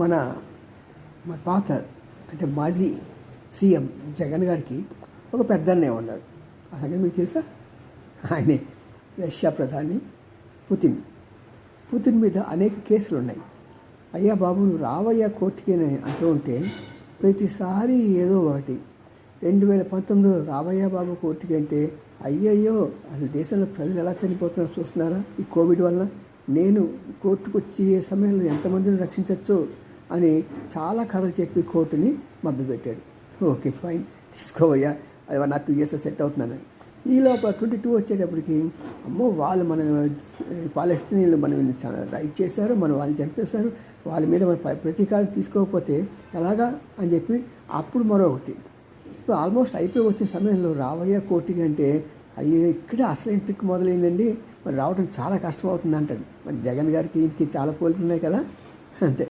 మన మన పాత అంటే మాజీ సీఎం జగన్ గారికి ఒక పెద్దన్నే ఉన్నాడు. అలాగే మీకు తెలుసా, ఆయనే రష్యా ప్రధాని పుతిన్ మీద అనేక కేసులు ఉన్నాయి. అయ్యా బాబు నువ్వు రావయ్యా కోర్టుకి అంటూ ఉంటే ప్రతిసారి ఏదో ఒకటి. 2019లో రావయ్యా బాబు కోర్టుకి అంటే అయ్యయ్యో అసలు దేశంలో ప్రజలు ఎలా చనిపోతున్నారో చూస్తున్నారా ఈ కోవిడ్ వల్ల. నేను కోర్టుకు వచ్చే సమయంలో ఎంతమందిని రక్షించవచ్చు అని చాలా కథలు చెప్పి కోర్టుని మభ్యపెట్టాడు. ఓకే ఫైన్ తీసుకోవయ్యా, అది 1 or 2 years సెట్ అవుతున్నానని. ఈ లోపల 22 వచ్చేటప్పటికి అమ్మో వాళ్ళు మన పాలస్తీనీలు మనం రైట్ చేశారు, మనం వాళ్ళని చంపేశారు, వాళ్ళ మీద మన ప్రతీకారం తీసుకోకపోతే ఎలాగా అని చెప్పి అప్పుడు మరొకటి. ఇప్పుడు ఆల్మోస్ట్ అయిపోయి వచ్చే సమయంలో రావయ్య కోర్టుకి అంటే అయ్యో ఇక్కడే అసలు ట్రిక్ మొదలైందండి, మరి రావడం చాలా కష్టం అవుతుంది అంటాడు. మరి జగన్ గారికి ఇంటికి చాలా పోలికలు ఉన్నాయి కదా, అంతే.